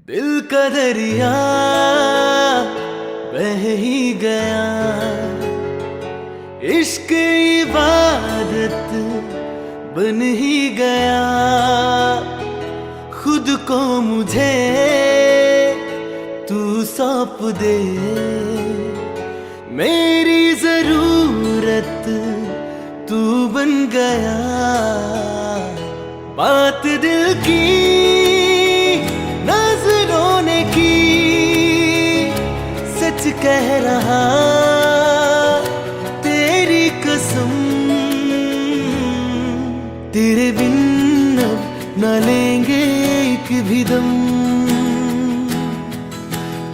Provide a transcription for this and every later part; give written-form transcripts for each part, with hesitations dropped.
दिल का दरिया बह ही गया, इश्क इबादत बन ही गया। खुद को मुझे तू सौंप दे, मेरी जरूरत तू बन गया। बात दिल की नजरों ने की, सच कह रहा तेरी कसम। तेरे बिन अब न लेंगे एक भी दम,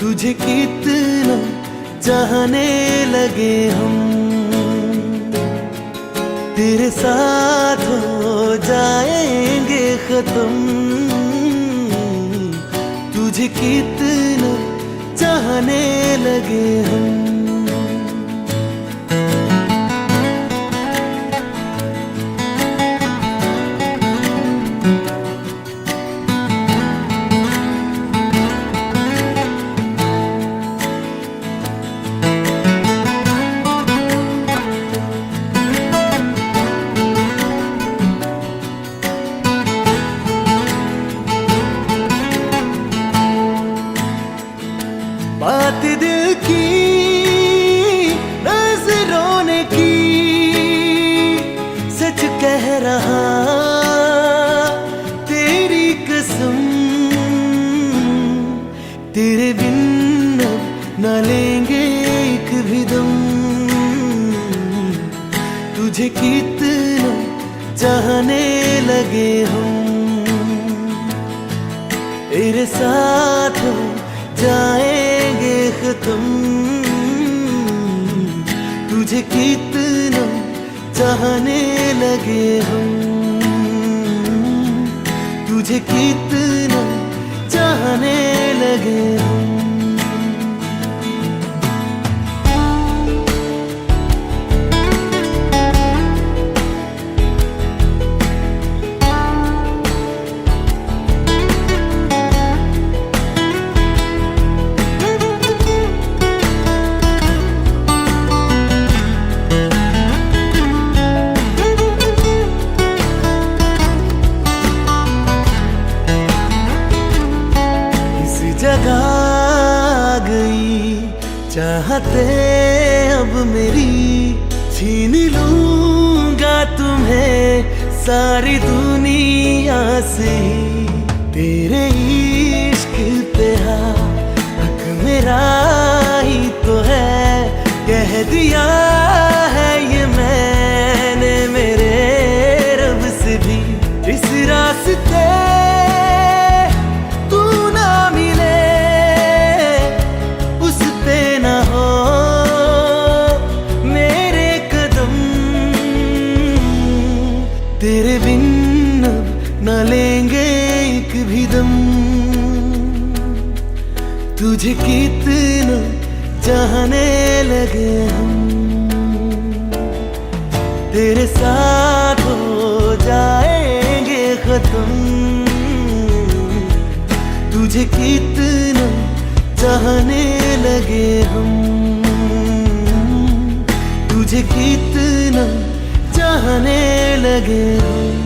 तुझे कितना चाहने लगे हम। तेरे साथ हो जाएंगे खत्म, तुझे कितना चाहने लगे हम। बात दिल की नजरों ने की, सच कह रहा तेरी कसम। तेरे बिन अब न लेंगे एक भी दम, तुझे कितना चाहने लगे हम। तेरे साथ जाएंगे खत्म, तुझे कितना चाहने लगे हम। तुझे कितना चाहने लगे हम। जगा गई चाहते अब मेरी, छीन लूंगा तुम्हें सारी दुनिया से। तेरे इश्क पे हक मेरा ही तो है, कह दिया है ये मैंने मेरे रब से भी। इस रास्ते तेरे बिन अब न लेंगे एक भी दम, तुझे कितना चाहने लगे हम। तेरे साथ हो जाएंगे खत्म, तुझे कितना चाहने लगे हम। तुझे कितना चाहने लगे हम।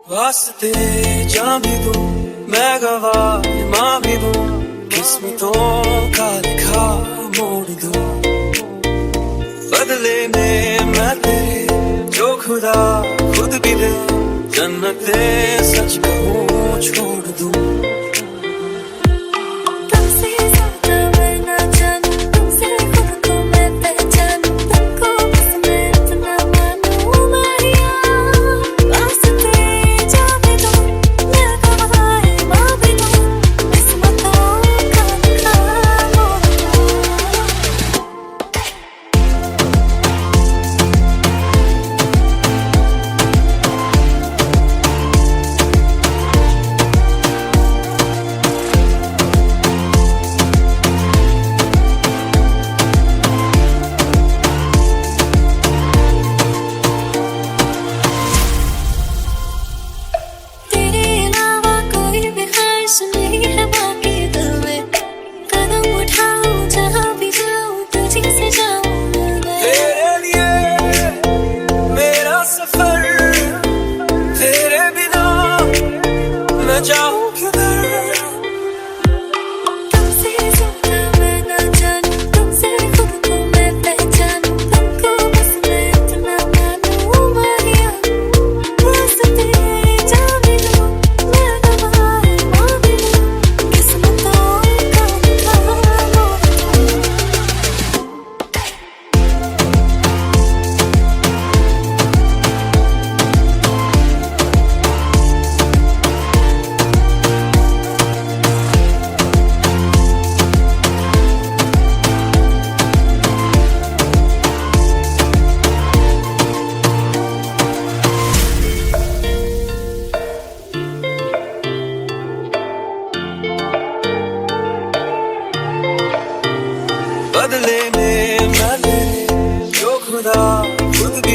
वास्ते जान भी दूं, मैं गवाह माँ भी दूं, किस्मतों का लिखा मोड़ दूं। बदले में मैं तेरे जो खुदा खुद भी दे, जन्नते सच कहूँ छोड़ दूं।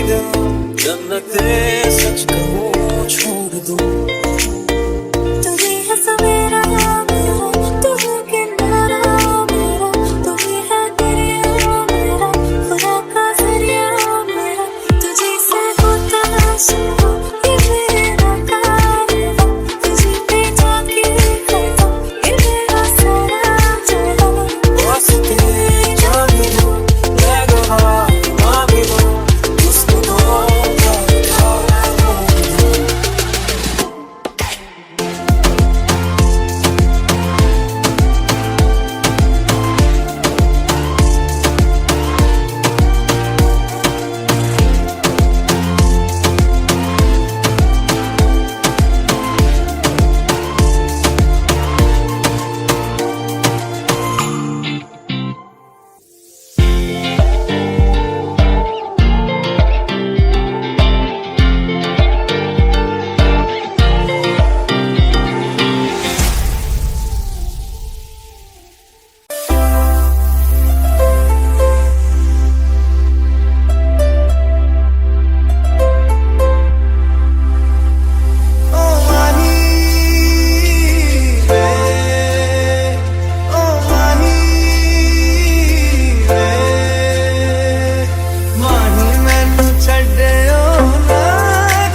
बिना जन्नते सच कहूँ छोड़ दूँ। तू ही है सवेरा मेरा, तू है किनारा मेरा, तू ही है दरिया मेरा, खुदा का जरिया मेरा। तुझे से होता शुरू ये मेरा कारवां, तुझे पे जाके खत्म ये मेरा सारा जहां। वास्ते जाने दो, ले लो हाथ मांगे लो, उसको दो प्यार का मोड़ दो। ओ माही वे, ओ माही वे, माही मैनू छड्डियो ना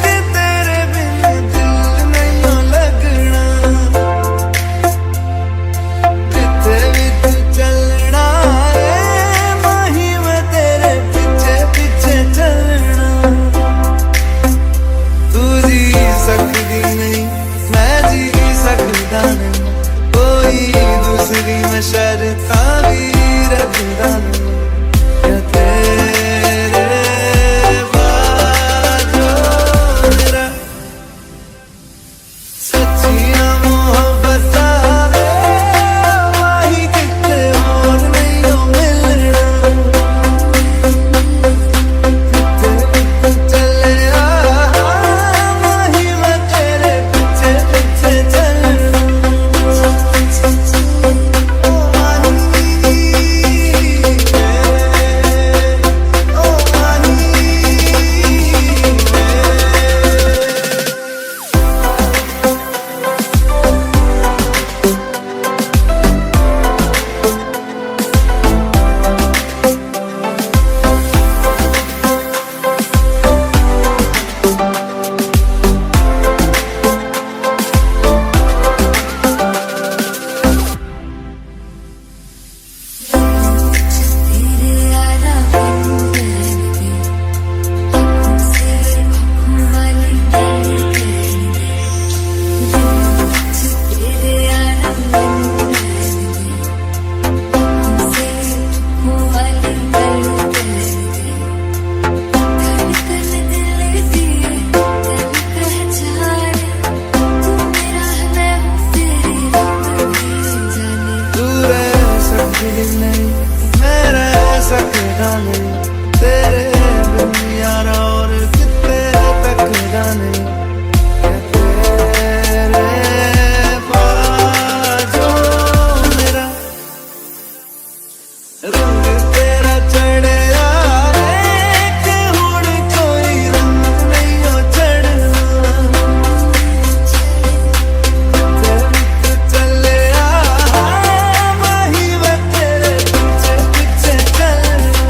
कि तेरे बिन दिल नहीं लगना। जिथे भी तू चलना है माही मैं तेरे पीछे पीछे चलना। तू जी सकदी नहीं मैं जी सकदा नहीं, कोई दूसरी मैं शर्तां भी रखदा नहीं। या तेरे बाजो मेरा सच्चियां मोहब्बतां वे, माही किते होर नहीं ओ मिलना। चलिया माही मैं तेरे पीछे पीछे चलना। ओ माही वे, ओ माही वे। तेरे आला बन गए, आँखों से आँखों वाली गल गए। तेरे आला बन गए, आँखों से आँखों वाली गल गए। धड़कन दिल की धड़कन जाने, तू मेरा है मैं हूँ तेरी, रब भी जाने। तू रह सकती नहीं मैं रह सकता नहीं, तेरे बिन यारा और कितने तक जाने। या तेरे बाजो मेरा रंग तेरा चढ़िया रे, कि हुण कोई रंग नहीं ओ चढ़ना। चलिया माही मैं तेरे पीछे पीछे चलना।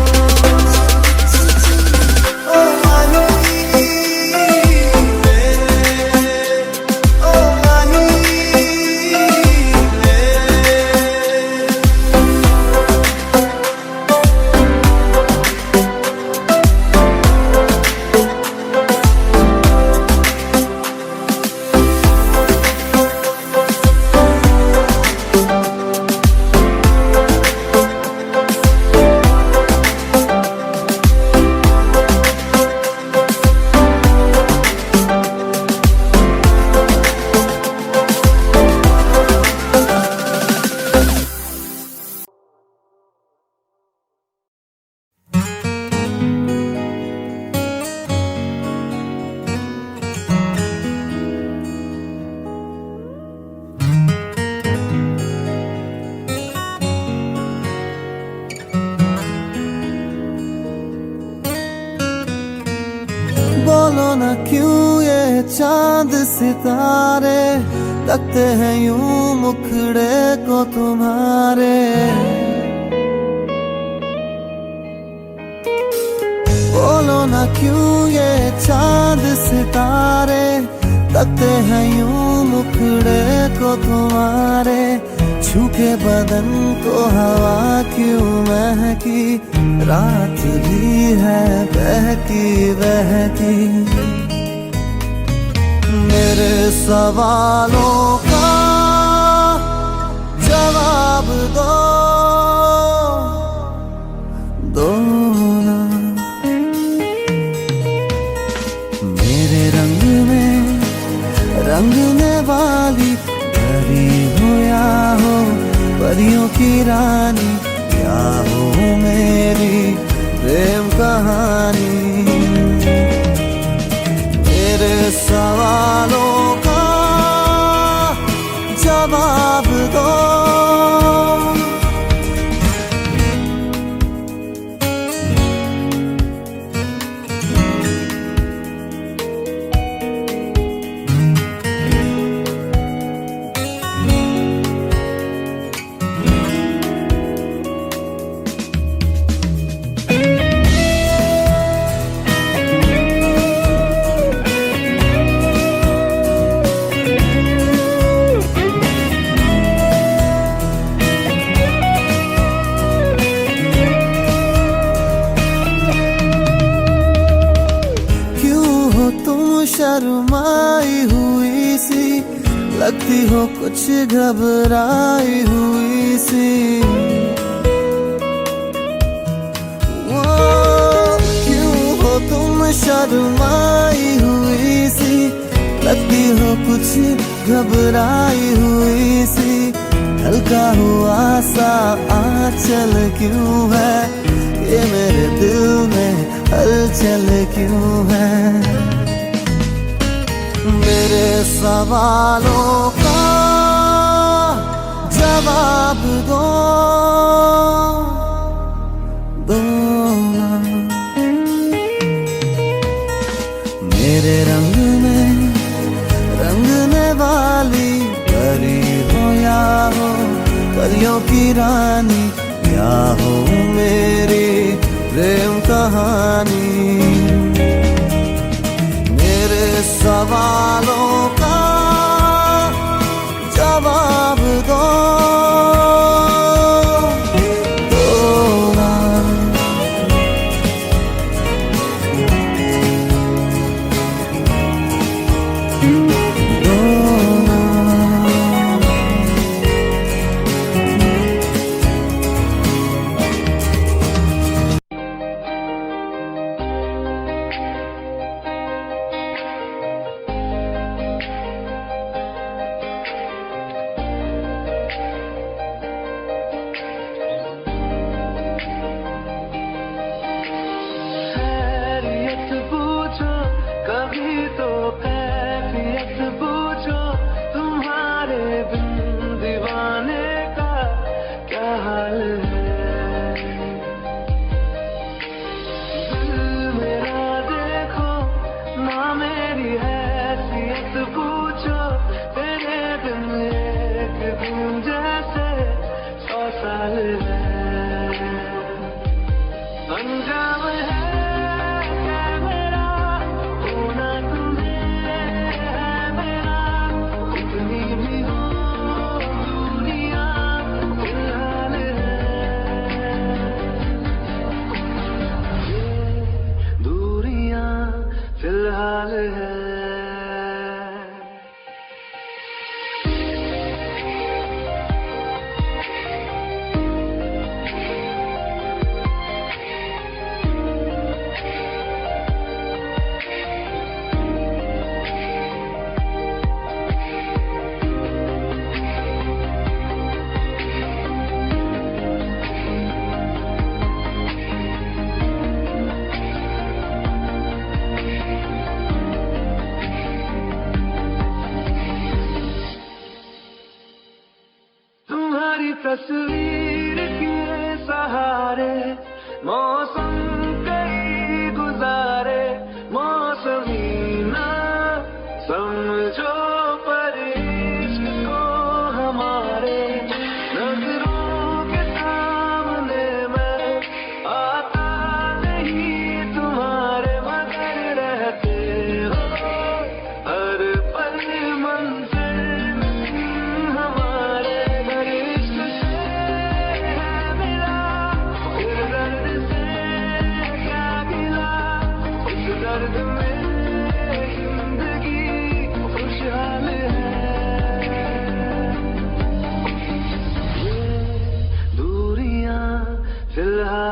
बोलो ना क्यों ये चांद सितारे लगते हैं यूं मुखड़े को तुम्हारे। बोलो ना क्यों ये चांद सितारे लगते हैं यूं मुखड़े को तुम्हारे। छू के बदन को हवा क्यों महकी रात भी है बहकी बहकी। मेरे सवालों का जवाब दो ना। मेरे रंग में रंगने वाली परी हो या हो परियों की रानी, या हो मेरी प्रेम कहानी। मेरे सवालों का जवाब दो। शर्माई हुई सी लगती हो कुछ घबराई हुई सी। वो क्यों हो तुम शर्माई हुई सी लगती हो कुछ घबराई हुई सी। हल्का हुआ सा आंचल क्यों है ये मेरे दिल में हलचल क्यों है। मेरे सवालों का जवाब दो ना। मेरे रंग में रंगने वाली परी हो या हो परियों की रानी, या हो मेरी प्रेम कहानी। सवालों का जवाब दो ना।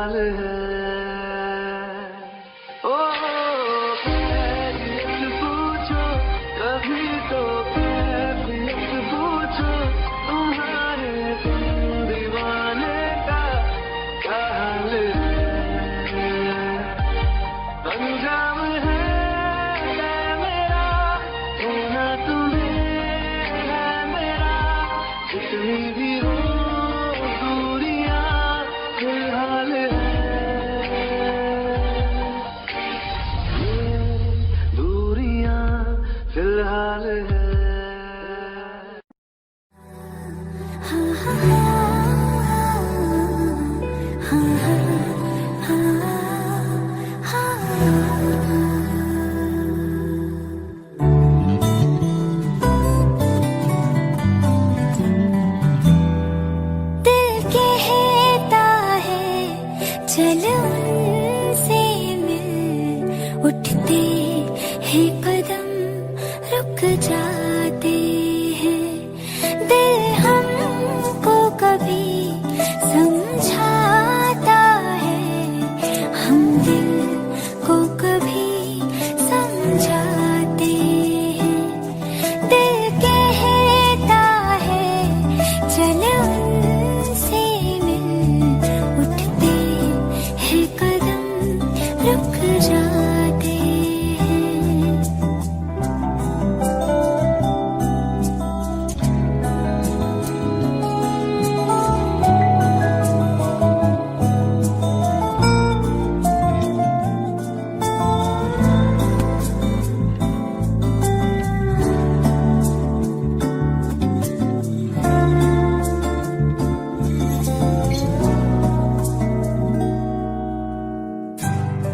फिलहाल है। ओ कैफियत पूछो कभी तो कैफियत पूछो तुम्हारे तुम दीवाने का क्या हाल है। अंजाम है मेरा होना तुम्हें है मेरा जितनी भी हो दूरियां फिलहाल है। ये दूरियां फिलहाल है। दिल कहता है चल उनसे मिल, उठते हैं कदम रुक जाते हैं। दिल हमको कभी समझाता है, हम दिल को कभी समझाते हैं। दिल कहता है चल उनसे मिल, उठते हैं कदम रुक जाते हैं।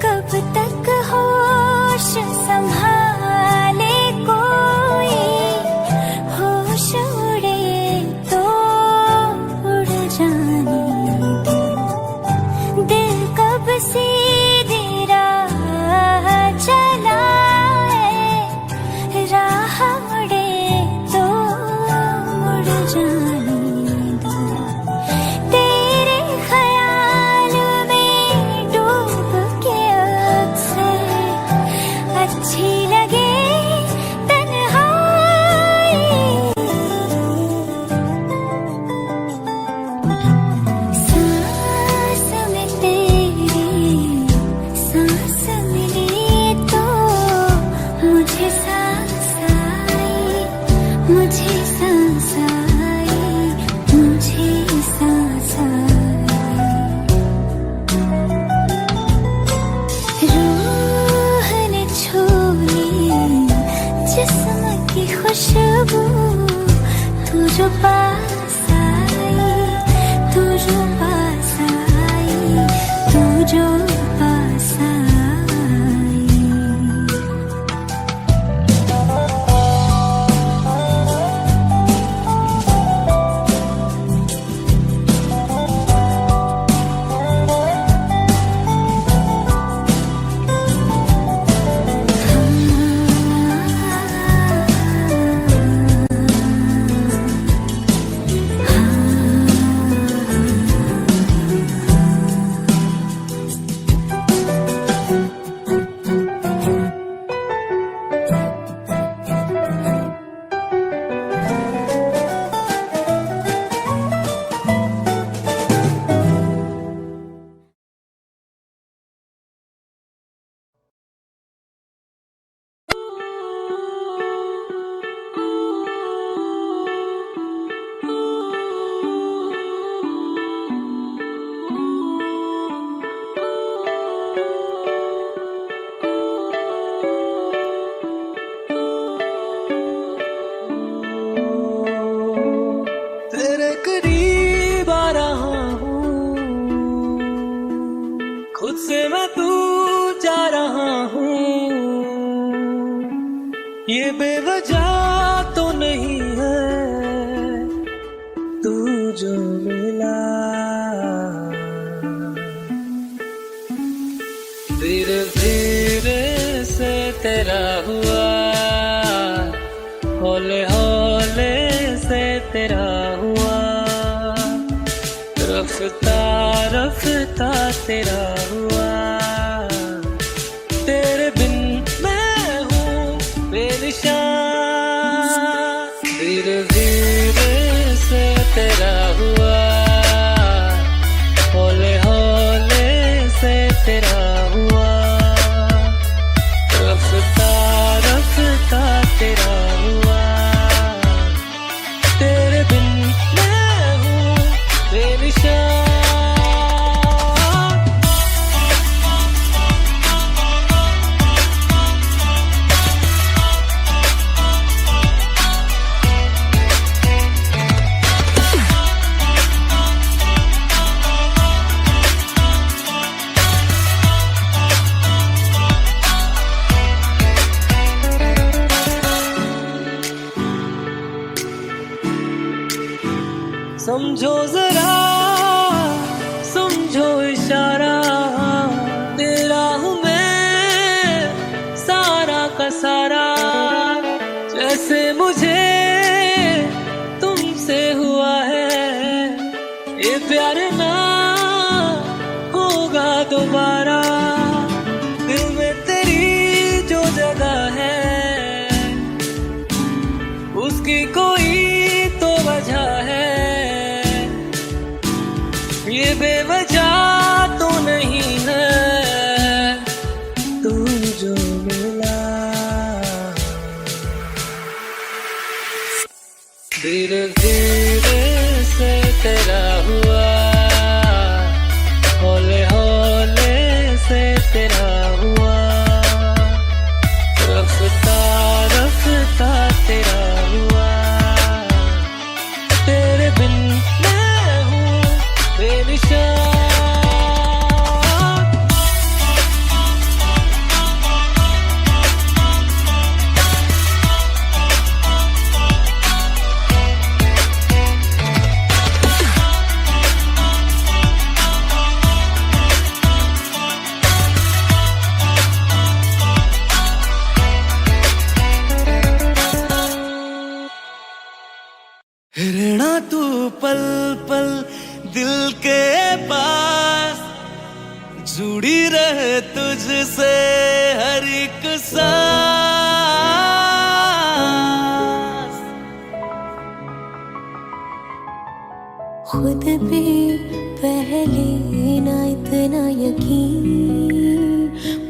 कब तक होश संभाले कोई, होश उड़े तो उड़ जाने दो। दिल कब सीधी राह चला है, राह मुड़े तो मुड़ जाने दो। तेरे ख्याल में डूब के अक्सर अच्छी लगे तन्हाई। सांस में तेरी सांस मिली तो मुझे सांस आई, मुझे सांस आई, मुझे सांस आई। रूह ने छू ली जिस्म की खुशबू, तू जो पास आई, तू जो पास आई, तू जो पास आई। तेरे करीब आ रहा हूँ, खुद से मैं दूर जा रहा हूँ। ये बेवजह तो नहीं है तू जो मिला, धीरे धीरे से तेरा हुआ, हौले हौले से तेरा हुआ। रफ्ता रफ्ता तेरा हुआ, तेरे बिन मैं हूँ बेनिशान। धीरे धीरे से तेरा हुआ, हौले हौले से तेरा हुआ, रफ्ता रफ्ता तेरा हुआ, तेरे बिन मैं हूँ बेनिशान। समझो जरा समझो इशारा, तेरा हूँ मैं सारा का सारा। जैसे मुझे तुमसे हुआ है ये प्यार ना होगा दोबारा। दिल में तेरी जो जगह है उसकी कोई तो वजह है, ये बेवजह तो नहीं है। तू जो मिला धीरे धीरे से तेरा हुआ, हौले हौले से तेरा हुआ, रफ्ता रफ्ता तेरा हुआ, तेरे बिन मैं हूँ बेनिशान। रहना तू पल पल दिल के पास, जुड़ी रहे तुझसे हर एक सांस। खुद पे पहले ना इतना यकीन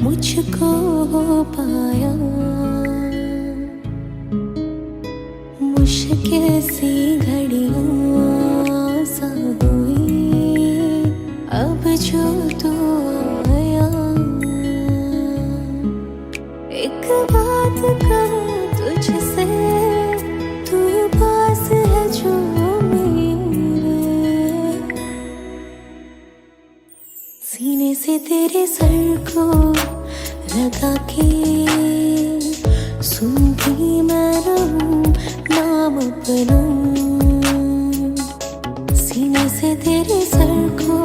मुझको हो पाया, मुश्किल सी घड़ियां आसान हुई अब जो तू आया। एक बात कहूं तुझसे, तू पास है जो मेरे, सीने से तेरे सर को लगा के सुनती मैं रहूं नाम अपना। सीने से तेरे सर को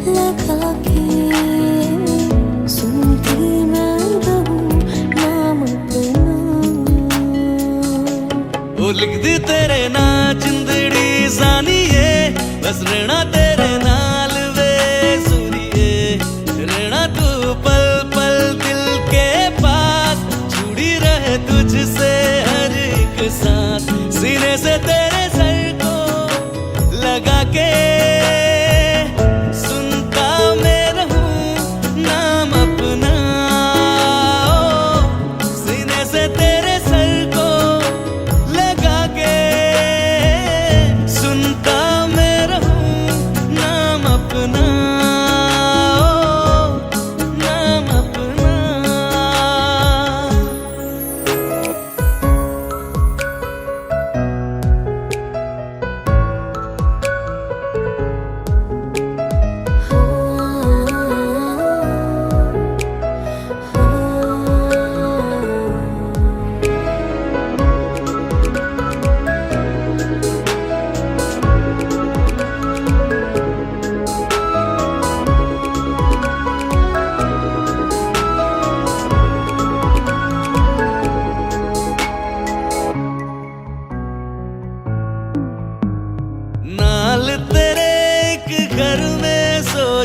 लगा के सुनती मैं रहूं नाम अपना। वो लिख दी तेरे ना जिंदड़ी जानिए, बस रहना तेरे नाल वे सुनिए। रहना तू पल पल दिल के पास, जुड़ी रहे तुझसे हर एक सांस। सीने से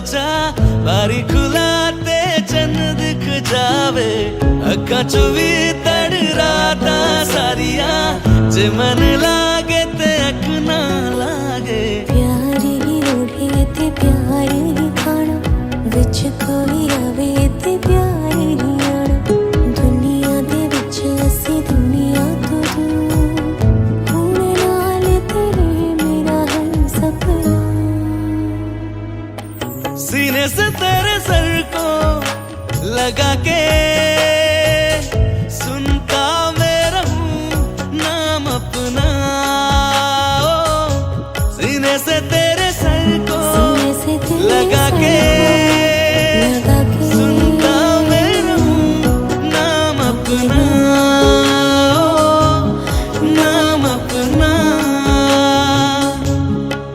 सोचा बारी खुलाते चन्न दिख जावे अखा चो भी तड़ राता सारिया जे मन लागे ते अख ना लागे प्यार ही रोढ़े ते प्यार ही खाना विच कोई आवे ते प्यार ही आना दुनिया दे विच असी दुनिया तो दूर हुण नाल तेरे मेरा है सपना सीने से तेरे सर को लगा के सुनता मैं रहूं नाम अपना सीने से तेरे सर को सीने से तेरे लगा सर के को लगा के सुनता मैं रहूं नाम अपना नाम अपना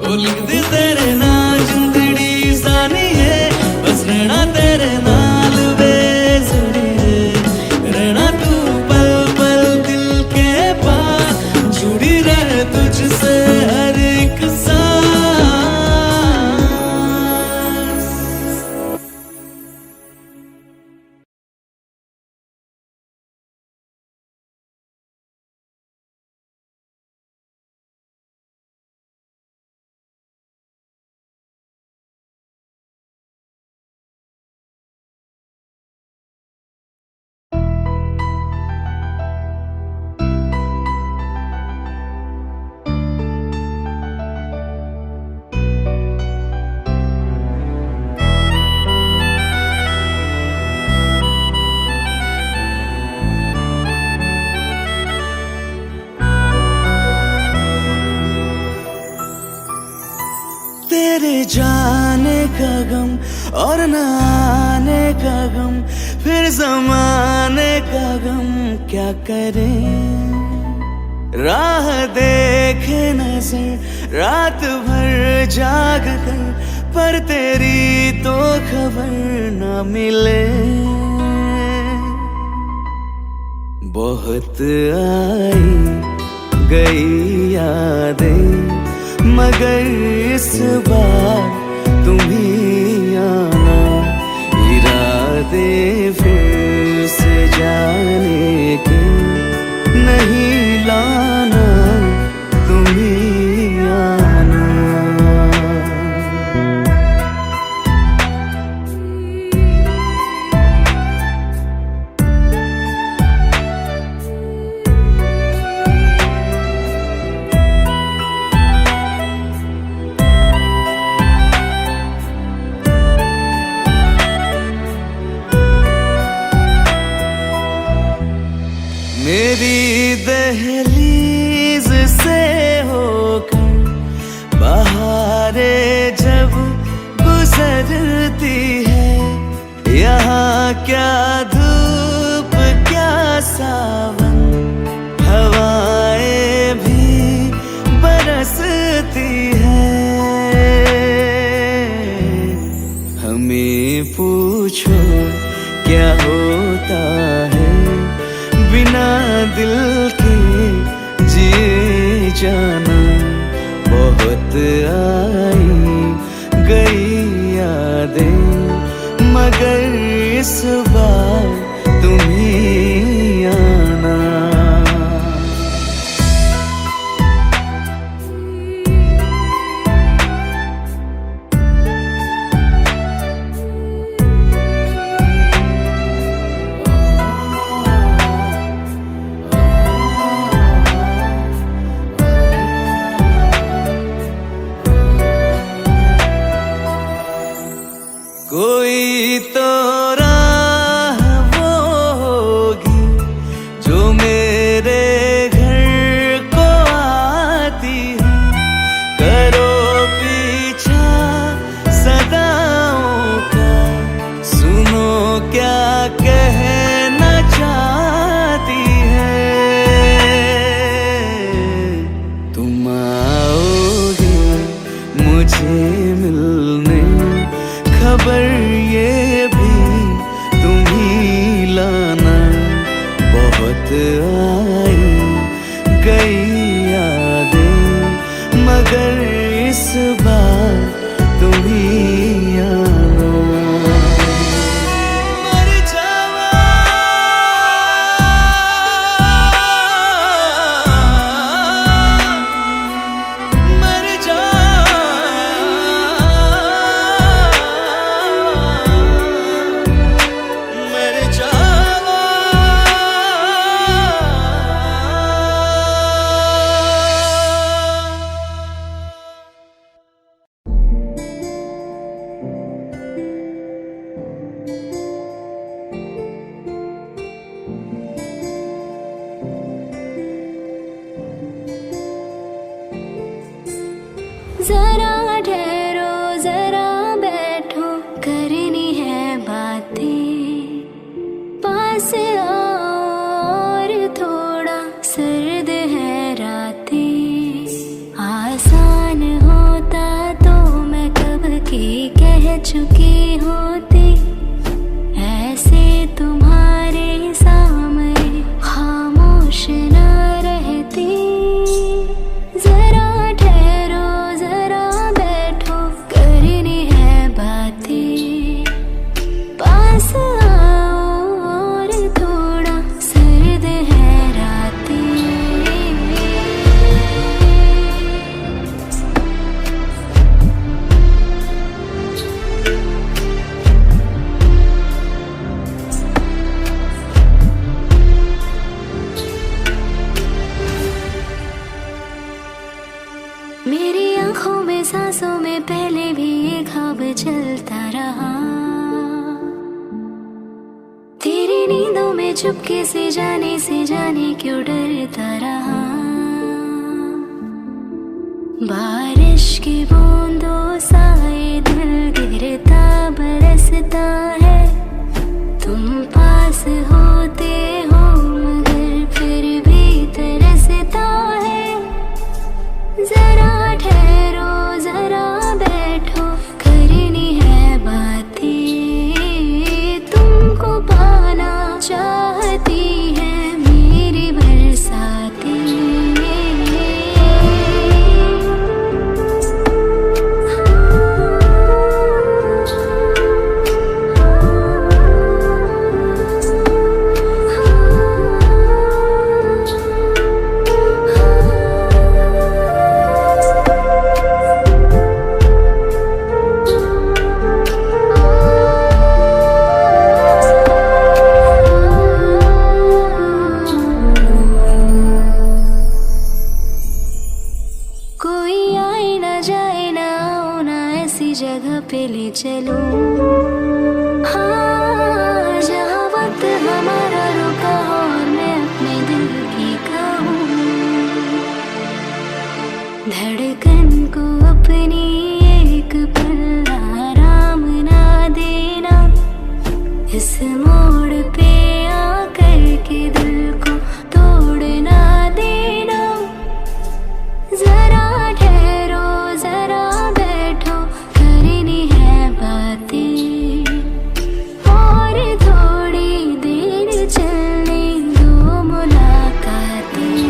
ओ लिख दी तेरे नाल जिंदड़ी सानी है बस रहना तेरे नाल वे जुड़िए रहना तू पल पल दिल के पास जुड़ी रहे तुझसे हर एक सांस तेरे जाने का गम और न आने का गम फिर जमाने का गम क्या करें राह देखे नजर रात भर जाग कर पर तेरी तो खबर न मिले बहुत आई गई यादें मगर इस बार तुम ही आना इरादे फिर से जाने के नहीं लाना तुम ही आना मेरी दहलीज से होकर बहारें जब गुजरती है यहाँ क्या धूप क्या सावन हवाएं भी बरसती है हमें पूछो क्या होता है बिना दिल के जिए जाना बहुत आई गई यादें मगर इस बार तुम ही आना कोई तो राह वो होगी जो मेरे घर को आती है करो पीछा सदाओं का सुनो क्या कहना चाहती है तुम आओगे मुझे मिलने खबर ये भी तुम ही लाना बहुत आई गई यादें मगर इस बार तुम ही आना चुकी होती ऐसे तुम्हारे सामने खामोश न रहती। जरा ठहरो जरा बैठो करनी है बातें, पास आओ और थोड़ा सर्द है रातें। मेरी आंखों में सांसों में पहले भी ये ख्वाब चलता रहा, तेरी नींदों में चुपके से जाने क्यों डरता रहा। बारिश की बूंदों सा ये दिल गिरता बरसता है, तुम पास होते हो मगर फिर भी तरसता है। जरा ठहरो जरा बैठो करनी है बातें, तुमको पाना चाहती है मेरी बरसातें। कोई आए ना जाए ना आओ ना ऐसी जगह पे ले चलो, हाँ जहाँ वक्त हमारा रुका हो और मैं अपने दिल की कहूँ। धड़कन को अपनी एक पल आराम ना देना, इस मोड़ पे आकर के दिल को तोड़ ना देना। जरा ठहरो जरा बैठो करनी है बातें, और थोड़ी देर चलने दो मुलाकातें।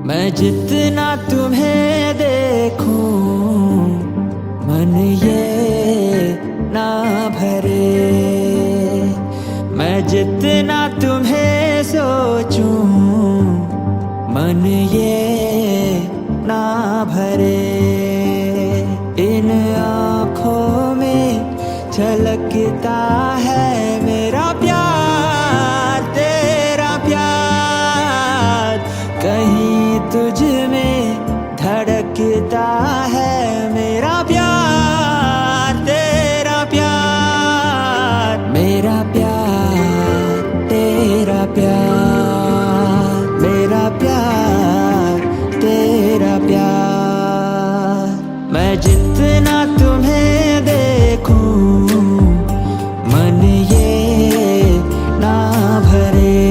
मैं जितना तुम्हें देखूं मन ये ना भरे, मैं जितना तुम्हें सोचूं मन ये ना भरे। इन आँखों में झलकता है मेरा प्यार तेरा प्यार, कहीं तुझ में धड़कता है मेरा प्यार तेरा प्यार। मेरा प्यार तेरा प्यार, मेरा प्यार तेरा प्यार। मैं जितना तुम्हें देखूं मन ये ना भरे,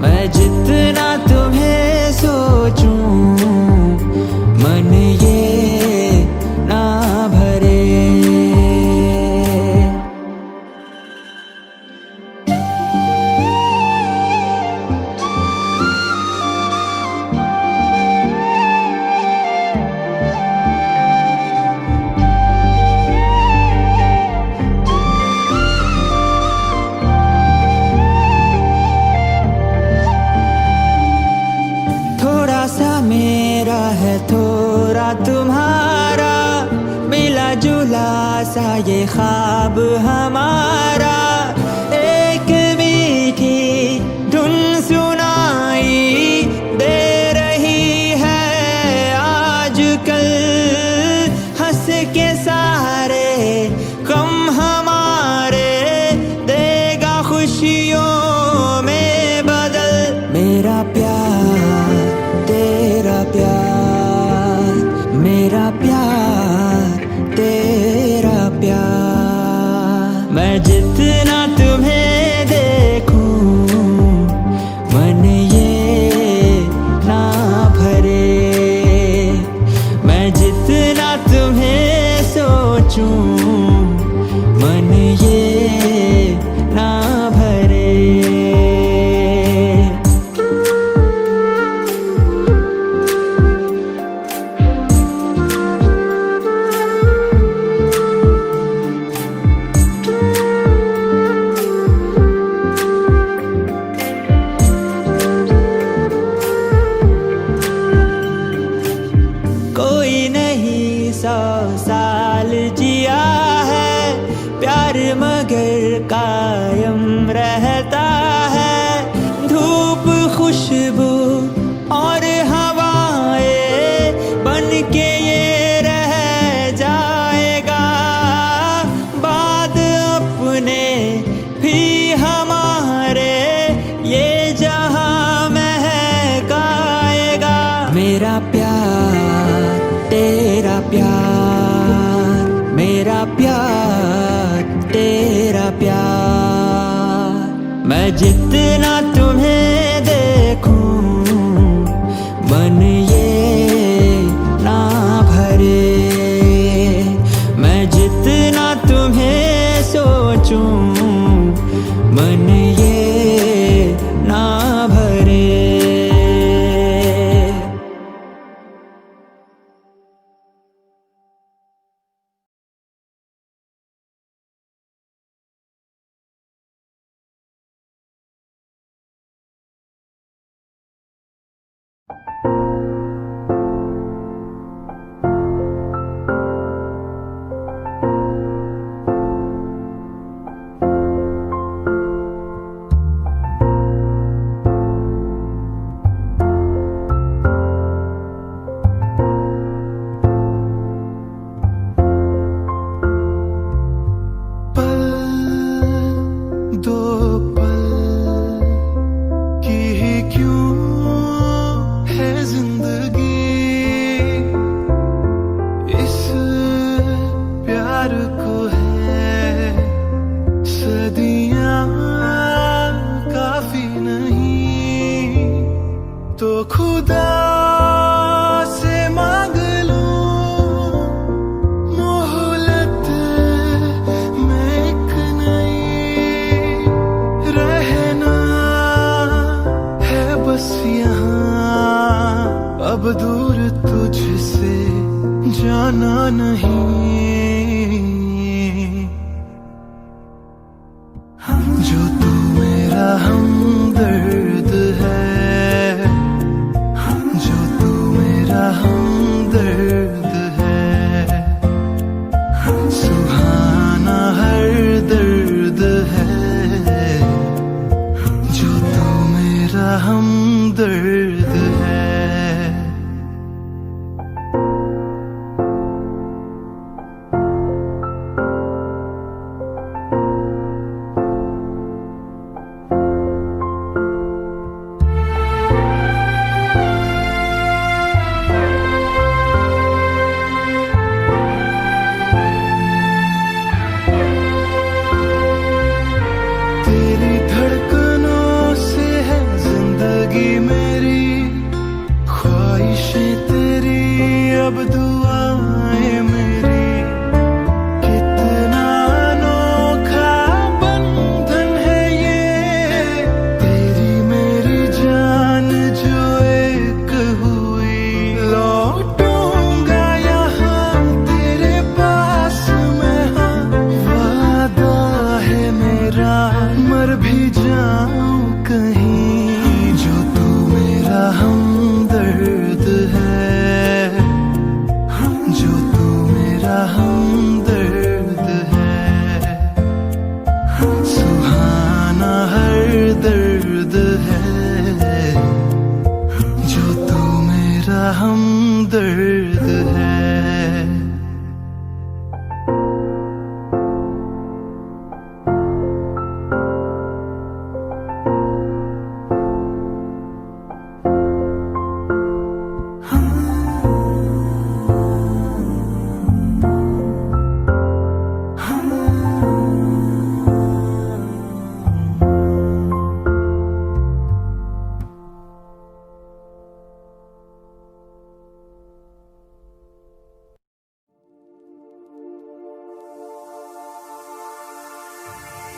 मैं जितना तुम्हें सोचूं मन ख्वाब हमारा एक मीठी धुन सुनाई दे रही है आजकल। हंस के सारे गम हमारे देगा खुशियों में बदल। मेरा प्यार तेरा प्यार, मेरा प्यार तेरा प्यार। मैं जितना तुम्हें देखूं मन ये ना भरे। मैं जितना तुम्हें सोचूं मन ये ना भरे। कोई नहीं 100 साल जिया है प्यार मगर कायम रहता है। धूप खुशबू और हवाएं बन के ये रह जाएगा। बाद अपने भी हमारे ये जहां महकाएगा। मेरा प्यार तेरा प्यार, मेरा प्यार तेरा प्यार। मैं जितना तुम्हें देखूं मन ये ना भरे। मैं जितना तुम्हें सोचूं मन ये ना भरे। जाना नहीं जो तू मेरा हमदर्द है, जो तू मेरा हमदर्द है। सुहाना हर दर्द है जो तू मेरा हमदर्द है। तेरी धड़कनों से है जिंदगी मेरी, ख्वाहिशें तेरी अब दुआएं मेरी। कितना अनोखा बंधन है ये, तेरी मेरी जान जो एक हुई। लौटूंगा यहाँ तेरे पास मैं, हाँ वादा है मेरा। मर भी जाऊं कहीं जो तू मेरा हमदर्द है,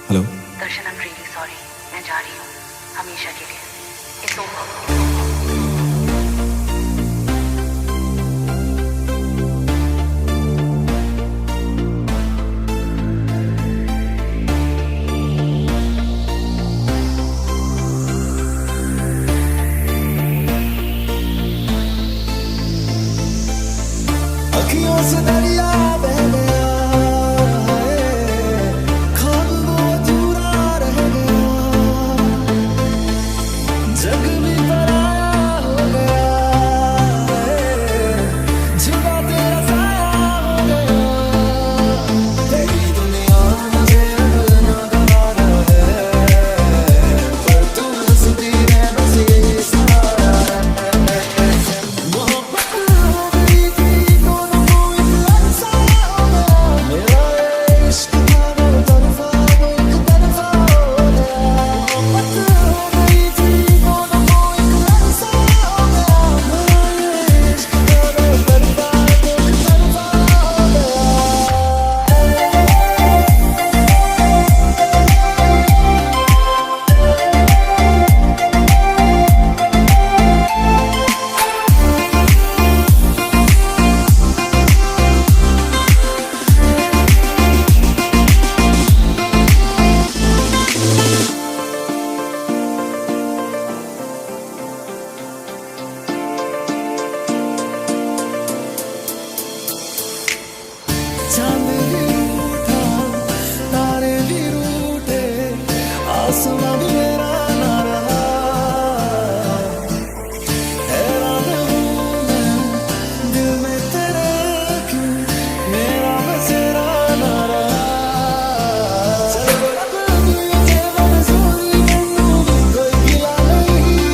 hello Darshan, I am really sorry, मैं जा रही हूँ हमेशा के लिए। It's over. अखियों से दरिया बह गया है, ख्वाब वो अधूरा रह गया, जग भी पराया हो गया है, जुदा तेरा साया हो गया, तेरी दुनिया मुझे अब ना गवारा है, पर तू हंसती है बस यही सहारा है। मोहब्बत हो गई थी दोनों को एक अरसा हो गया, मेरा इश्क था वो तरफा वो एक तरफा हो गया। मोहब्बत हो गई थी दोनों को एक अरसा हो गया, मेरा इश्क था वो तरफा वो एक तरफा हो चांद भी रूठा, तारे भी रूठे, आसमां भी मेरा ना रहा, हैरान हूँ मैं दिल में तेरे क्यों मेरा बसेरा ना रहा। चल बड़ा दुनिया से बरसोई मैनू भी कोई गिला नहीं,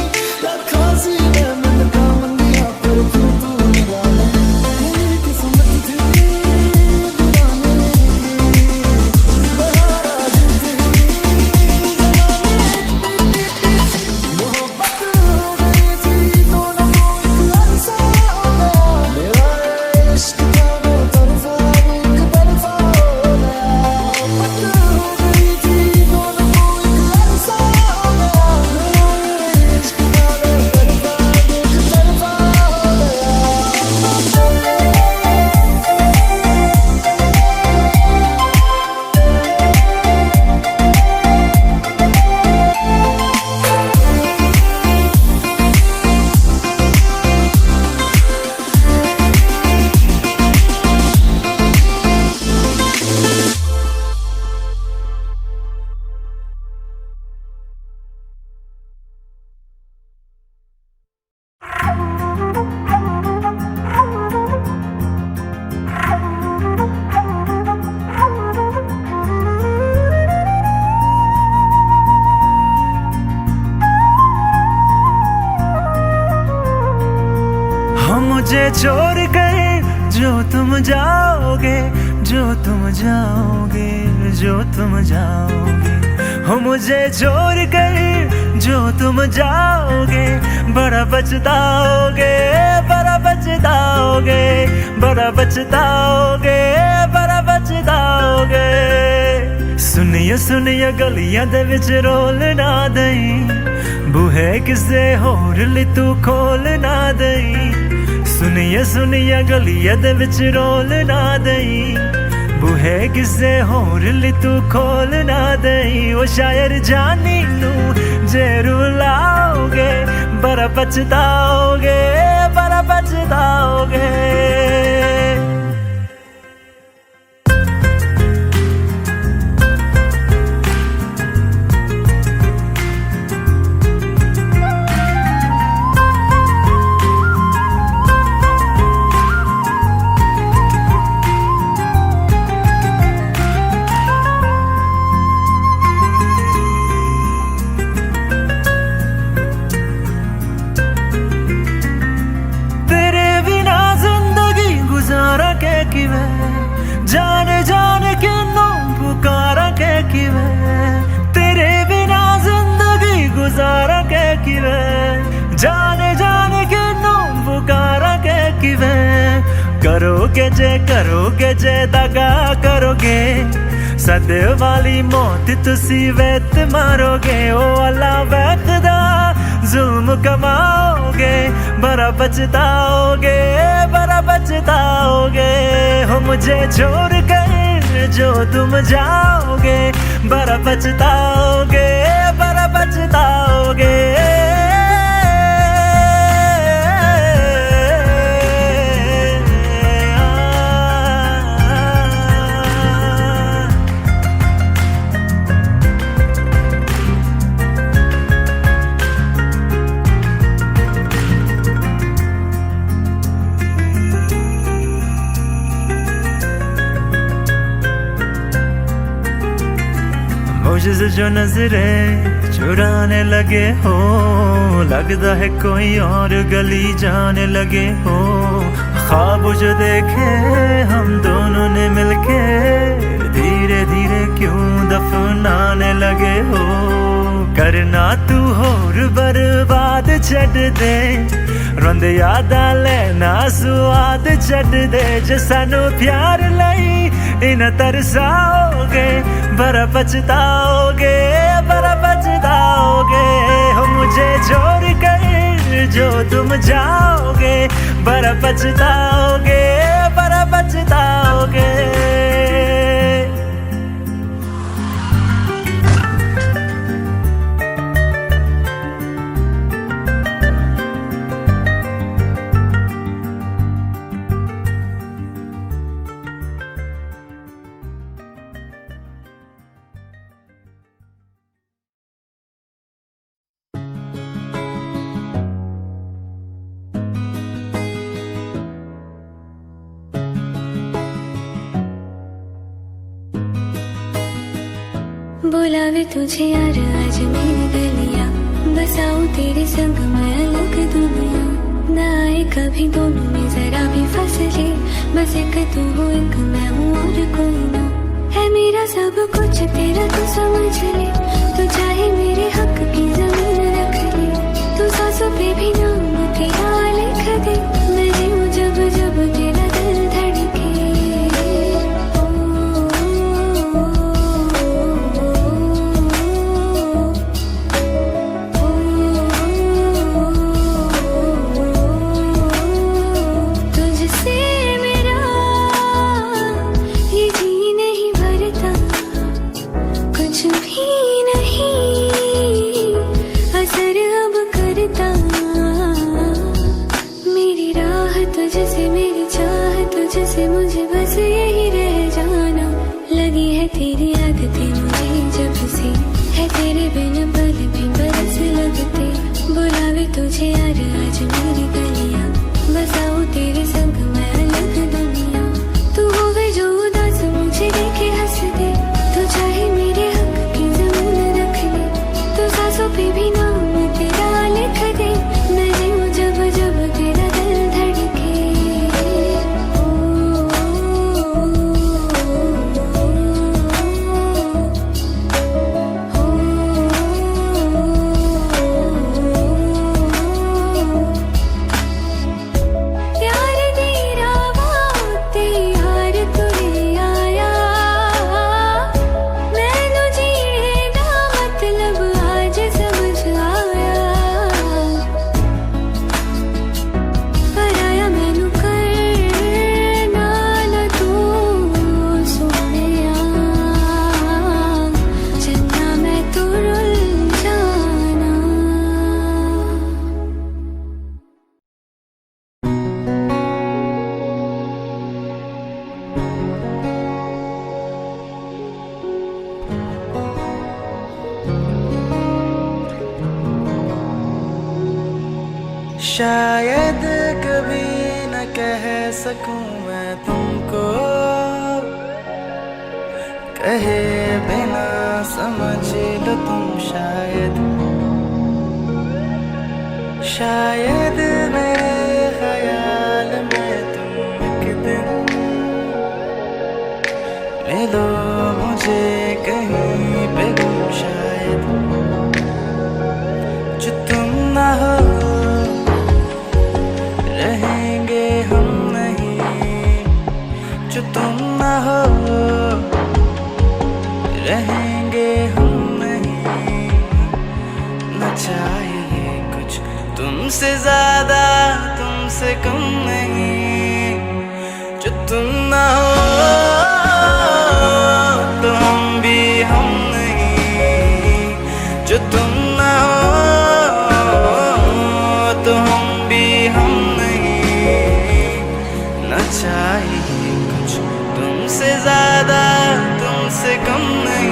लखां सी मैं मन का मंदिया पर तू मिला नहीं, मेरी किस्मत थी हम मुझे छोड़ कर जो तुम जाओगे, जो तुम जाओगे, जो तुम जाओगे, हो मुझे छोड़ कर जो तुम जाओगे, बड़ा पछताओगे, बड़ा पछताओगे, बड़ा पछताओगे, बड़ा पछताओगे। सुनिए सुनिए गलियां दे विच रोल ना दई, बूहे किसे होर ली तू खोल ना दई। सुनिए सुनिए गलियां दे विच रोल ना दई, बूहे किसे होर ली तू खोल ना दई। ओ शायर जानी नू जे रुलाओगे, बड़ा पछताओगे, बड़ा पछताओगे। जाने जाने किन्नों पुकारा के किवे, तेरे बिना जिंदगी गुजारा के किवे, जाने जाने किन्नों पुकारा के किवे। करोगे जे दगा करोगे, सदे वाली मौत तुसी वेत मारोगे ओ अल्लाह वैखदा जुल्म कमाओगे बड़ा पछताओगे बड़ा पछताओगे हो मुझे छोड़ कर जो तुम जाओगे बड़ा पछताओगे बड़ा पछताओगे मुझसे जो नजरे चुराने लगे हो लगता है कोई और गली जाने लगे हो ख्वाब जो देखे हम दोनों ने मिलके धीरे धीरे क्यों दफनाने लगे हो करना तू होर बर्बाद छड़ दे रोंद यादा लेना स्वाद छड़ दे जे सानू प्यार लई इन तरसाओगे बड़ा पछताओगे बड़ा पछताओगे हो मुझे छोड़ कर जो तुम जाओगे बड़ा पछताओगे बड़ा पछताओगे बुलावे तुझे यार आज मेरी गलियां बसाऊं तेरे संग मैं अलग दुनिया न आए कभी दोनों में जरा भी फसले बस एक तू हो एक मैं हूँ और कोई ना है मेरा सब कुछ तेरा तू समझ ले तू चाहे मेरे हक की जमीन रख ले तू सांसों पे भी नाम तेरा लिख दे मैं जीऊं जब जब तेरा दिल धड़के मुझे बस यही रह जाना लगी है तेरी आदतें मुझे जब से है तेरे बिन पल भी बरस लगते बुलावे तुझे यार आज मेरी गलियां बसाऊं तेरे संग मैं अलग दुनिया तू होवे जो उदास मुझे देखे हंस दे तू चाहे मेरे हक की जमीन रख ले तू सांसों पे भी नाम तेरा लिख दे मैं जीऊं जब जब तेरा दिल धड़के शायद कभी न कह सकूं मैं तुमको कहे बिना समझ लो तुम शायद मेरे ख्याल में तुम एक दिन ले लो मुझे कहीं पे गुम शायद जो तुम ना हो रहेंगे हम नहीं जो तुम ना हो रहेंगे हम नहीं, न चाहिए कुछ तुमसे ज्यादा तुमसे कम नहीं। जो तुम ना हो तो हम भी हम नहीं, जो तुम ना हो तो हम भी हम नहीं। न चाहिए कुछ तुमसे ज्यादा तुमसे कम नहीं।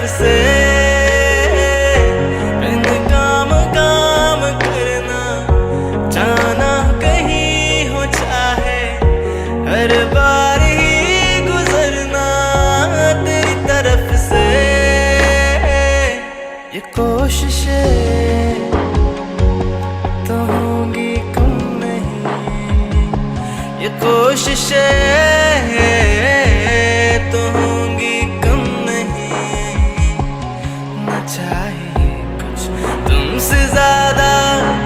से काम काम करना, जाना कहीं हो चाहे, हर बार ही गुजरना तेरी तरफ से। ये कोशिशें तो होंगी कम नहीं, ये कोशिशें तो होंगी कम नहीं। न चाहिए कुछ तुमसे ज्यादा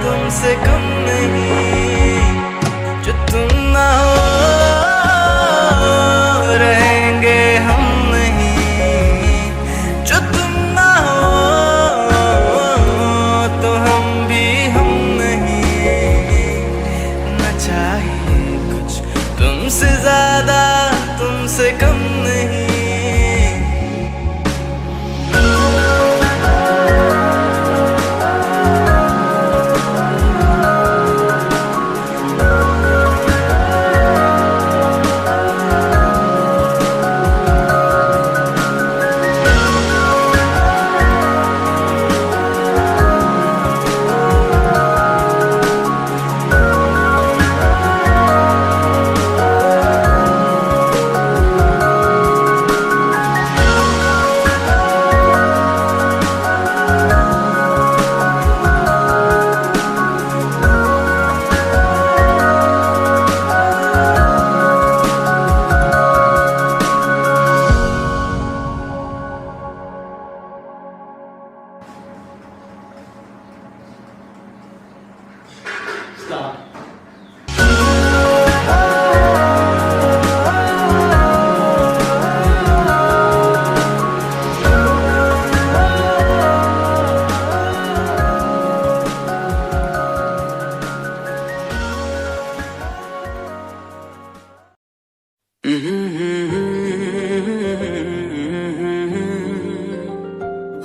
तुमसे कम नहीं। जो तुम ना हो रहेंगे हम नहीं, जो तुम ना हो तो हम भी हम नहीं। न चाहिए कुछ तुमसे ज्यादा तुमसे कम नहीं।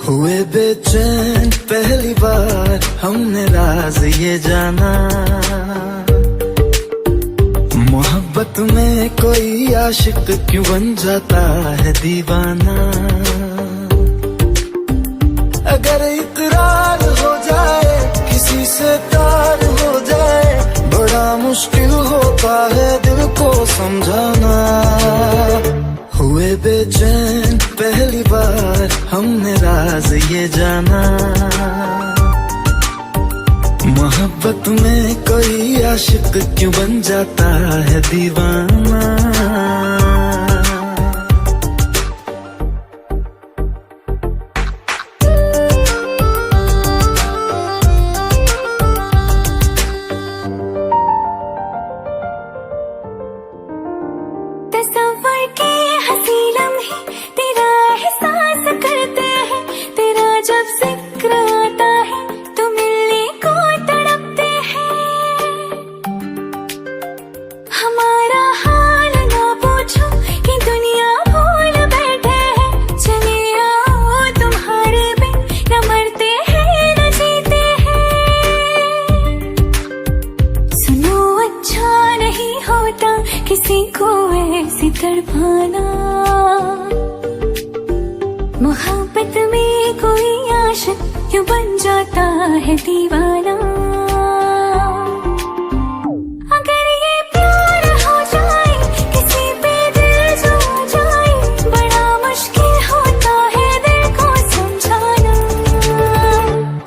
हुए बेचैन पहली बार हमने राज ये जाना, मोहब्बत में कोई आशिक क्यों बन जाता है दीवाना। अगर इकरार हो जाए किसी से प्यार हो जाए, बड़ा मुश्किल होता है दिल को समझाना। हुए बेचैन पहली बार हमने राज ये जाना, मोहब्बत में कोई आशिक क्यों बन जाता है दीवाना। तस्वर के हंसी लम्हे तेरा एहसास करते हैं, तेरा जब जिक्र आता है तो मिलने को तड़पते हैं। हमारा हाल जाता है दीवाना। अगर ये प्यार हो जाए किसी पे दिल जो जाए, बड़ा मुश्किल होता है दिल को समझाना।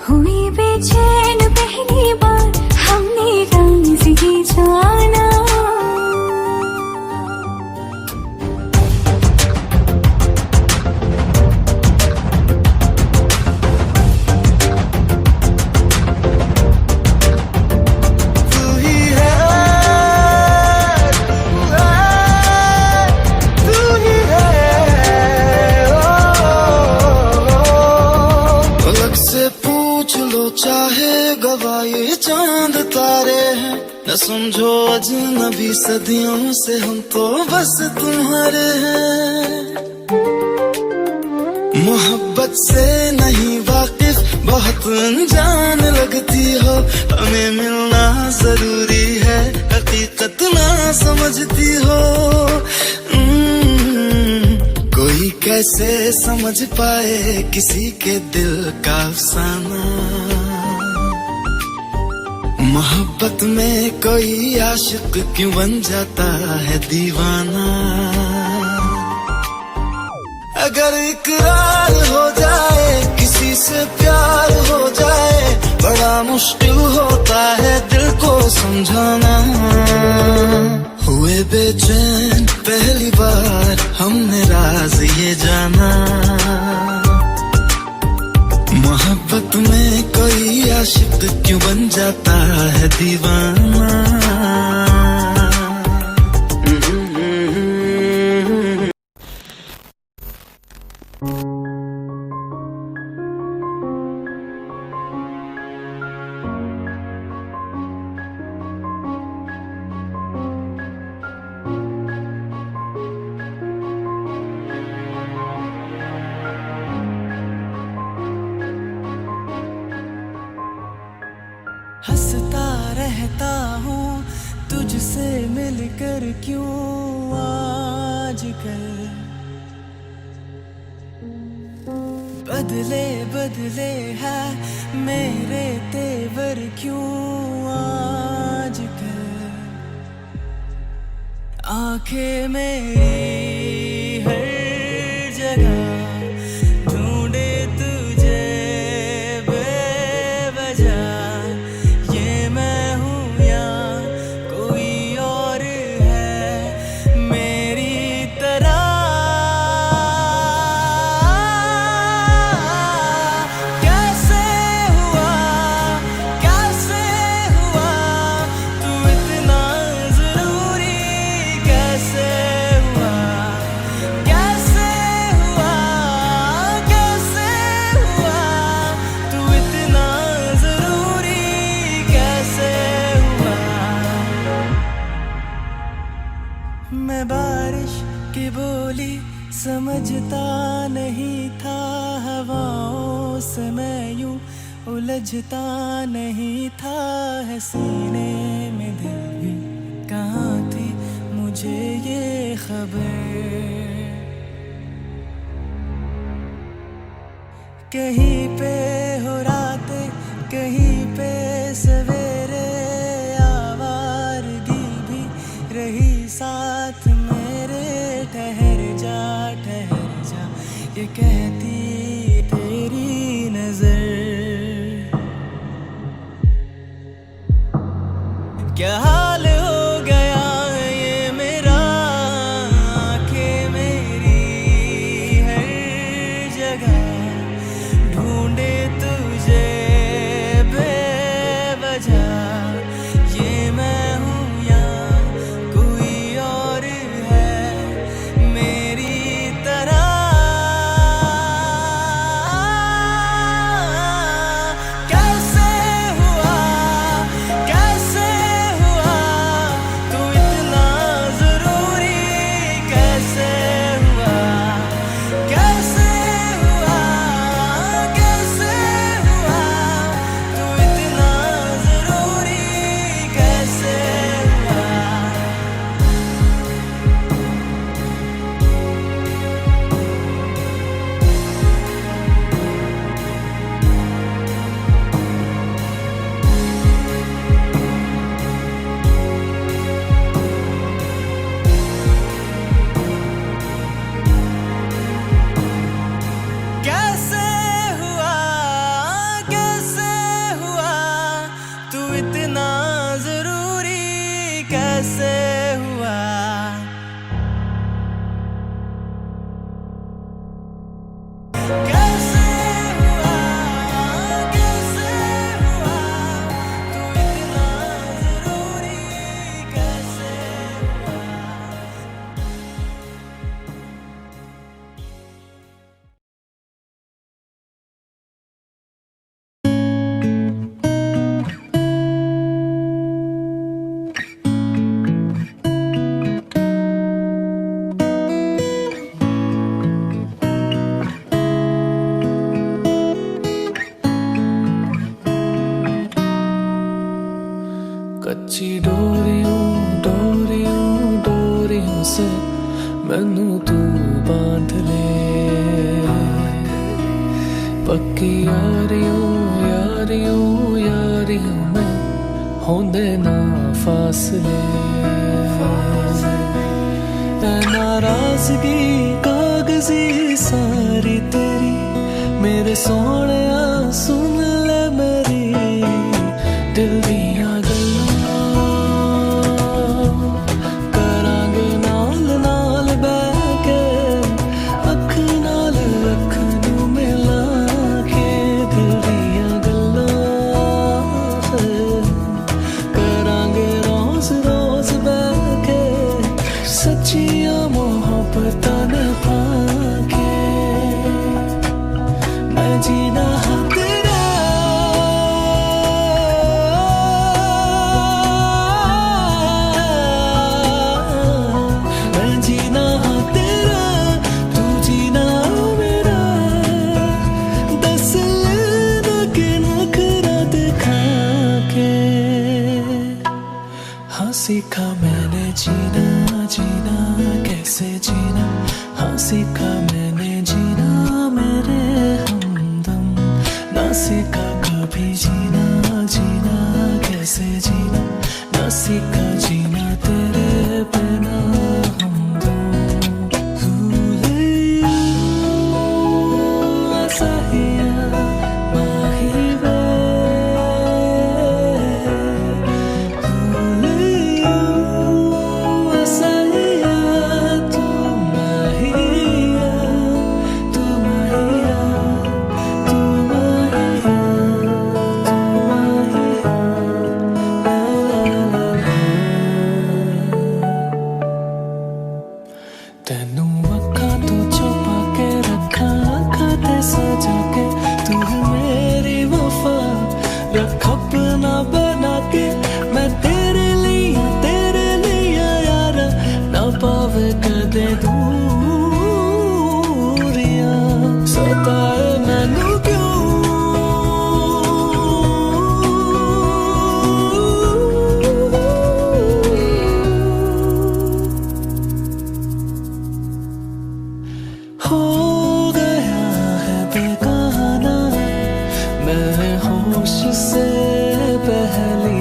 हुई बेचैन पहली बार हमने राज़ ये जाना। चाहे गवाए चांद तारे हैं, न समझो अजनबी सदियों से हम तो बस तुम्हारे हैं। मोहब्बत से नहीं वाकिफ बहुत अनजान लगती हो, हमें मिलना जरूरी है हकीकत ना समझती हो। कोई कैसे समझ पाए किसी के दिल का अफसाना। मोहब्बत में कोई आशिक क्यों बन जाता है दीवाना। अगर इकरार हो जाए किसी से प्यार हो जाए, बड़ा मुश्किल होता है दिल को समझाना। हुए बेचैन पहली बार हमने राज ये जाना। मोहब्बत में कोई आशिक क्यों बन जाता है दीवाना। हंसता रहता हूँ तुझसे मिलकर क्यों आजकल। बदले बदले है मेरे तेवर क्यों आजकल। आंखें मेरी हर जगह ढूंढे तुझे बेवजह। ये मैं हूँ या कोई और है मेरी तरह। कैसे हुआ तू इतना जरूरी। कैसे हुआ तू इतना जरूरी। कैसे हुआ। मैं बारिश की बोली समझता नहीं था, हवाओं से मैं यूं उलझता नहीं था। है सीने में दिल भी कहाँ थी मुझे ये खबर। कहीं पे हो रातें कहीं पे सवेरे, आवारगी भी रही साथ मेरे। ठहर जा ये कहती तेरी नजर। क्या हाल हो गया ये मेरा। आंखें मेरी हर जगह ढूंढे तुझे बेवजह। ये मैं हूँ या कोई और है मेरी तरह। कैसे हुआ कैसे हुआ कैसे हुआ तू इतना जरूरी कैसे कच्ची डोरियों डोरियों डोरियों से मैनू तू बांध ले पक्की यारियों यारियों यारियों में होंदे ना फासले ऐ नाराजगी कागजी सारी तेरी मेरे सोने सुन ले मेरी दिल दियां गल्लां करांगे नाल नाल बैठ के अख नाल अख नू मिला के दिल दियां गल्लां करांगे रोज रोज बैठ के सच्चियां मोहब्बतां निभा के मैं जीना हाँ तेरा मैं जीना हाँ तेरा तू जीना मेरा दस लेना के नखरा दिखा के हाँ सीखा मैंने जीना जीना कैसे जीना हाँ सीखा मैंने जीना मेरे हमदम ना सीखा कभी जीना जीना कैसे जीना ना सीखा जीना तेरे बिना हमदम भूले सहिया माही वे भूले सहिया तू माहिया तू माहिया तू माहिया तेनू अखा तो छुपा के रखा अखा ते सजा के तू मेरी वफा रख अपना बना के मैं तेरे लिए यार ना पावे कदे दूरियां सताए मैनू क्यों हो गया है बेगाना मैं होश से पहली